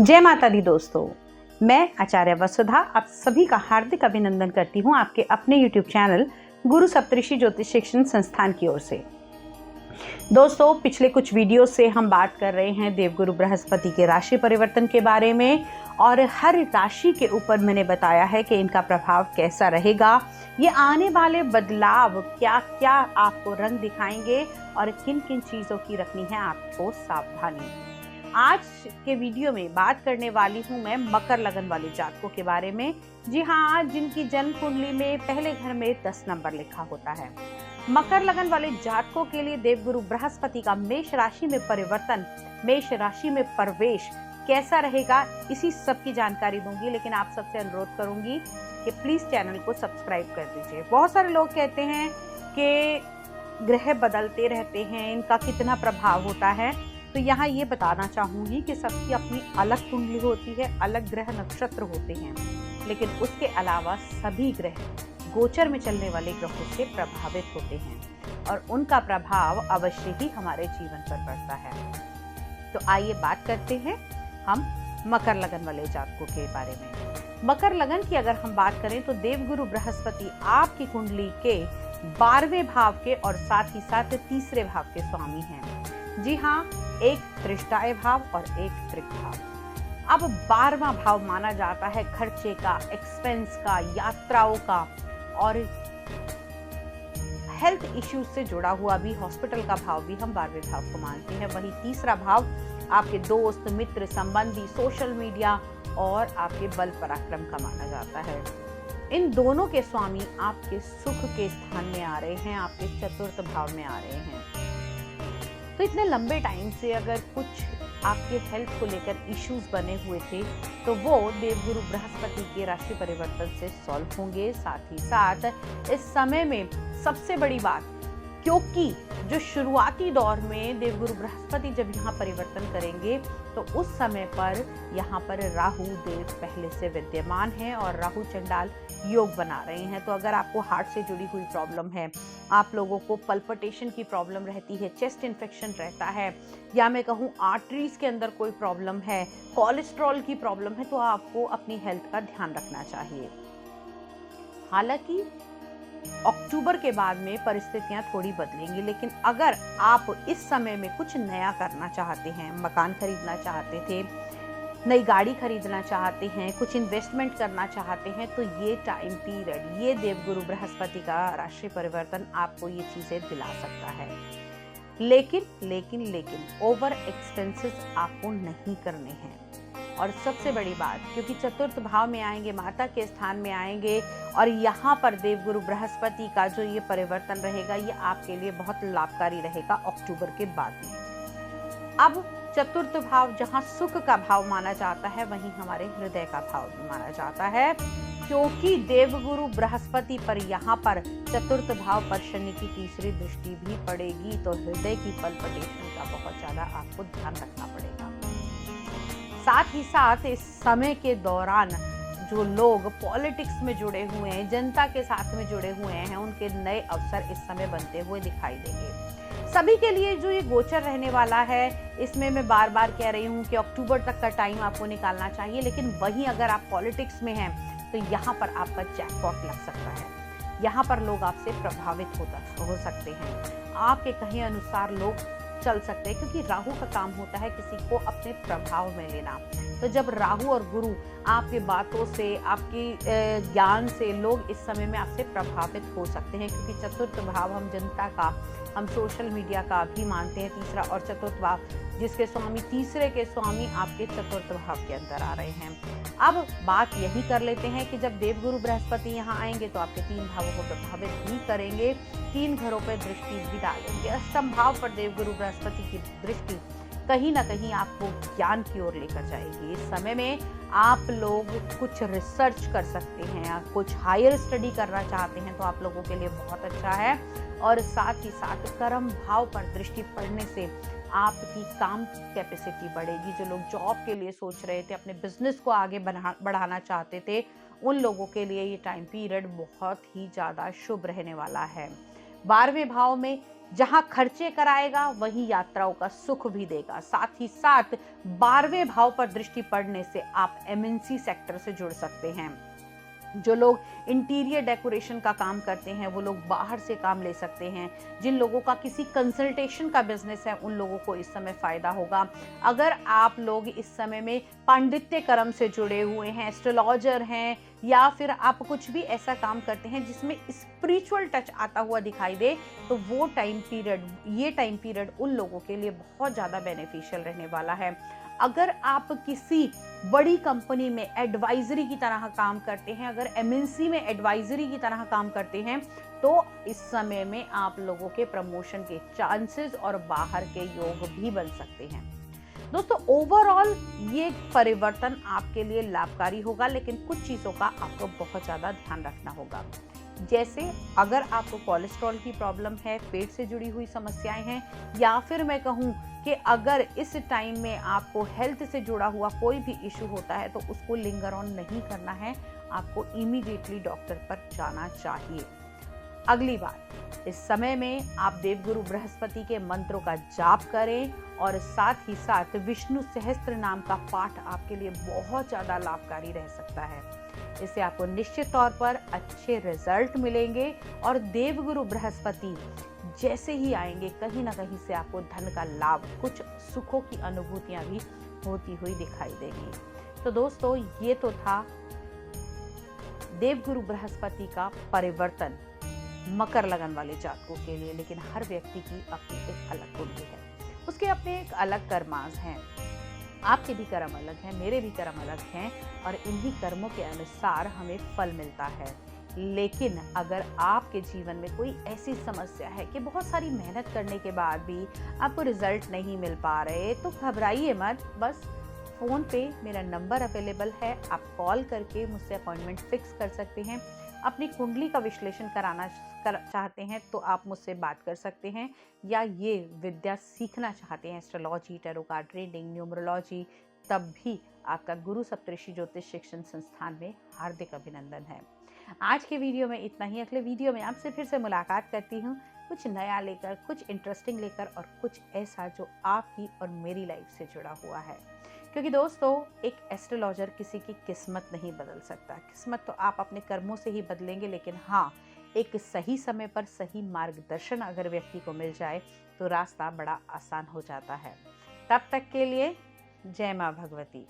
जय माता दी दोस्तों, मैं आचार्य वसुधा आप सभी का हार्दिक अभिनंदन करती हूँ आपके अपने YouTube चैनल गुरु सप्तऋषि ज्योतिष शिक्षण संस्थान की ओर से। दोस्तों, पिछले कुछ वीडियो से हम बात कर रहे हैं देवगुरु बृहस्पति के राशि परिवर्तन के बारे में और हर राशि के ऊपर मैंने बताया है कि इनका प्रभाव कैसा रहेगा, ये आने वाले बदलाव क्या क्या आपको रंग दिखाएंगे और किन किन चीज़ों की रखनी है आपको सावधानी। आज के वीडियो में बात करने वाली हूँ मैं मकर लगन वाले जातकों के बारे में। जी हाँ, जिनकी जन्म कुंडली में पहले घर में 10 नंबर लिखा होता है। मकर लगन वाले जातकों के लिए देवगुरु बृहस्पति का मेष राशि में परिवर्तन, मेष राशि में प्रवेश कैसा रहेगा, इसी सब की जानकारी दूंगी। लेकिन आप सबसे अनुरोध करूंगी कि प्लीज चैनल को सब्सक्राइब कर दीजिए। बहुत सारे लोग कहते हैं कि ग्रह बदलते रहते हैं, इनका कितना प्रभाव होता है। तो यहाँ ये बताना चाहूंगी कि सबकी अपनी अलग कुंडली होती है, अलग ग्रह नक्षत्र होते हैं, लेकिन उसके अलावा सभी ग्रह गोचर में चलने वाले ग्रहों से प्रभावित होते हैं और उनका प्रभाव अवश्य ही हमारे जीवन पर पड़ता है। तो आइए बात करते हैं हम मकर लगन वाले जातकों के बारे में। मकर लगन की अगर हम बात करें तो देवगुरु बृहस्पति आपकी कुंडली के 12वें भाव के और साथ ही साथ तीसरे भाव के स्वामी हैं। जी हाँ, एक त्रिष्टाय भाव और एक त्रिक भाव। अब 12वां भाव माना जाता है खर्चे का, एक्सपेंस का, यात्राओं का और हेल्थ इश्यूज से जुड़ा हुआ भी, हॉस्पिटल का भाव भी हम 12वें भाव को मानते हैं। वही तीसरा भाव आपके दोस्त, मित्र, संबंधी, सोशल मीडिया और आपके बल पराक्रम का माना जाता है। इन दोनों के स्वामी आपके सुख के स्थान में आ रहे हैं, आपके चतुर्थ भाव में आ रहे हैं। तो इतने लंबे टाइम से अगर कुछ आपके हेल्थ को लेकर इश्यूज बने हुए थे तो वो देवगुरु बृहस्पति के राशि परिवर्तन से सॉल्व होंगे। साथ ही साथ इस समय में सबसे बड़ी बात, क्योंकि जो शुरुआती दौर में देवगुरु बृहस्पति जब यहाँ परिवर्तन करेंगे तो उस समय पर यहाँ पर राहु देव पहले से विद्यमान है और राहु चंडाल योग बना रहे हैं। तो अगर आपको हार्ट से जुड़ी हुई प्रॉब्लम है, आप लोगों को पल्पिटेशन की प्रॉब्लम रहती है, चेस्ट इन्फेक्शन रहता है, या मैं कहूँ आर्टरीज के अंदर कोई प्रॉब्लम है, कोलेस्ट्रॉल की प्रॉब्लम है, तो आपको अपनी हेल्थ का ध्यान रखना चाहिए। हालांकि अक्टूबर के बाद में परिस्थितियां थोड़ी बदलेंगी, लेकिन अगर आप इस समय में कुछ नया करना चाहते हैं, मकान खरीदना चाहते थे, नई गाड़ी खरीदना चाहते हैं, कुछ इन्वेस्टमेंट करना चाहते हैं, तो ये टाइम पीरियड, ये देवगुरु बृहस्पति का राशि परिवर्तन आपको ये चीजें दिला सकता है। लेकिन ओवर एक्सपेंसेस आपको नहीं करने हैं। और सबसे बड़ी बात, क्योंकि चतुर्थ भाव में आएंगे, माता के स्थान में आएंगे और यहाँ पर देवगुरु बृहस्पति का जो ये परिवर्तन रहेगा ये आपके लिए बहुत लाभकारी रहेगा अक्टूबर के बाद में। अब चतुर्थ भाव जहाँ सुख का भाव माना जाता है, वहीं हमारे हृदय का भाव माना जाता है, क्योंकि देवगुरु बृहस्पति पर यहाँ पर चतुर्थ भाव पर शनि की तीसरी दृष्टि भी पड़ेगी। तो हृदय की पल्पिटेशन का बहुत ज्यादा आपको ध्यान रखना पड़ेगा। साथ ही साथ इस समय के दौरान जो लोग पॉलिटिक्स में जुड़े हुए हैं, जनता के साथ में जुड़े हुए हैं, उनके नए अवसर इस समय बनते हुए दिखाई देंगे। सभी के लिए जो ये गोचर रहने वाला है, इसमें मैं बार बार कह रही हूँ कि अक्टूबर तक का टाइम आपको निकालना चाहिए। लेकिन वहीं अगर आप पॉलिटिक्स में हैं तो यहाँ पर आपका जैकपॉट लग सकता है। यहाँ पर लोग आपसे प्रभावित हो सकते हैं, आपके कहे अनुसार लोग चल सकते हैं, क्योंकि राहु का काम होता है किसी को अपने प्रभाव में लेना। तो जब राहु और गुरु आपके बातों से, आपके ज्ञान से लोग इस समय में आपसे प्रभावित हो सकते हैं, क्योंकि चतुर्थ भाव हम जनता का, हम सोशल मीडिया का भी मानते हैं। तीसरा और चतुर्थ भाव जिसके स्वामी, तीसरे के स्वामी आपके चतुर्थ भाव के अंदर आ रहे हैं। अब बात यही कर लेते हैं कि जब देवगुरु बृहस्पति यहाँ आएंगे तो आपके 3 भावों को प्रभावित भी करेंगे, 3 घरों पर दृष्टि भी डालेंगे। अष्टम भाव पर देवगुरु बृहस्पति की दृष्टि कहीं ना कहीं आपको ज्ञान की ओर लेकर जाएगी। इस समय में आप लोग कुछ रिसर्च कर सकते हैं, कुछ हायर स्टडी करना चाहते हैं तो आप लोगों के लिए बहुत अच्छा है। और साथ ही साथ कर्म भाव पर दृष्टि पड़ने से आपकी काम कैपेसिटी बढ़ेगी। जो लोग जॉब के लिए सोच रहे थे, अपने बिजनेस को आगे बढ़ाना चाहते थे, उन लोगों के लिए ये टाइम पीरियड बहुत ही ज़्यादा शुभ रहने वाला है। 12वें भाव में जहां खर्चे कराएगा वहीं यात्राओं का सुख भी देगा। साथ ही साथ 12वें भाव पर दृष्टि पड़ने से आप एमएनसी सेक्टर से जुड़ सकते हैं। जो लोग इंटीरियर डेकोरेशन का काम करते हैं वो लोग बाहर से काम ले सकते हैं। जिन लोगों का किसी कंसल्टेशन का बिजनेस है उन लोगों को इस समय फायदा होगा। अगर आप लोग इस समय में पांडित्य कर्म से जुड़े हुए हैं, एस्ट्रोलॉजर हैं, या फिर आप कुछ भी ऐसा काम करते हैं जिसमें स्पिरिचुअल टच आता हुआ दिखाई दे, तो ये टाइम पीरियड उन लोगों के लिए बहुत ज़्यादा बेनिफिशियल रहने वाला है। अगर आप किसी बड़ी कंपनी में एडवाइजरी की तरह काम करते हैं, अगर एमएनसी में एडवाइजरी की तरह काम करते हैं, तो इस समय में आप लोगों के प्रमोशन के चांसेस और बाहर के योग भी बन सकते हैं। दोस्तों, ओवरऑल ये परिवर्तन आपके लिए लाभकारी होगा, लेकिन कुछ चीज़ों का आपको बहुत ज़्यादा ध्यान रखना होगा। जैसे अगर आपको कोलेस्ट्रॉल की प्रॉब्लम है, पेट से जुड़ी हुई समस्याएं हैं, या फिर मैं कहूँ कि अगर इस टाइम में आपको हेल्थ से जुड़ा हुआ कोई भी इशू होता है तो उसको लिंगर ऑन नहीं करना है, आपको इमीडिएटली डॉक्टर पर जाना चाहिए। अगली बात, इस समय में आप देवगुरु बृहस्पति के मंत्रों का जाप करें और साथ ही साथ विष्णु सहस्त्र नाम का पाठ आपके लिए बहुत ज़्यादा लाभकारी रह सकता है। इससे आपको निश्चित तौर पर अच्छे रिजल्ट मिलेंगे और देवगुरु बृहस्पति जैसे ही आएंगे कहीं ना कहीं से आपको धन का लाभ, कुछ सुखों की अनुभूतियां भी होती हुई दिखाई देगी। तो दोस्तों, ये तो था देवगुरु बृहस्पति का परिवर्तन मकर लगन वाले जातकों के लिए, लेकिन हर व्यक्ति की अपनी एक अलग कुंडली है, उसके अपने एक अलग कर्मांश हैं। आपके भी कर्म अलग हैं, मेरे भी कर्म अलग हैं, और इन्हीं कर्मों के अनुसार हमें फल मिलता है। लेकिन अगर आपके जीवन में कोई ऐसी समस्या है कि बहुत सारी मेहनत करने के बाद भी आपको रिजल्ट नहीं मिल पा रहे, तो घबराइए मत। बस फ़ोन पे मेरा नंबर अवेलेबल है, आप कॉल करके मुझसे अपॉइंटमेंट फिक्स कर सकते हैं। अपनी कुंडली का विश्लेषण कराना चाहते हैं तो आप मुझसे बात कर सकते हैं, या ये विद्या सीखना चाहते हैं, astrology, tarot card reading, numerology, तब भी आपका गुरु सप्तऋषि ज्योतिष शिक्षण संस्थान में हार्दिक अभिनंदन है। आज के वीडियो में इतना ही। अगले वीडियो में आपसे फिर से मुलाकात करती हूँ, कुछ नया लेकर, कुछ इंटरेस्टिंग लेकर, और कुछ ऐसा जो आपकी और मेरी लाइफ से जुड़ा हुआ है। क्योंकि दोस्तों, एक एस्ट्रोलॉजर किसी की किस्मत नहीं बदल सकता। किस्मत तो आप अपने कर्मों से ही बदलेंगे, लेकिन हाँ, एक सही समय पर सही मार्गदर्शन अगर व्यक्ति को मिल जाए तो रास्ता बड़ा आसान हो जाता है। तब तक के लिए जय माँ भगवती।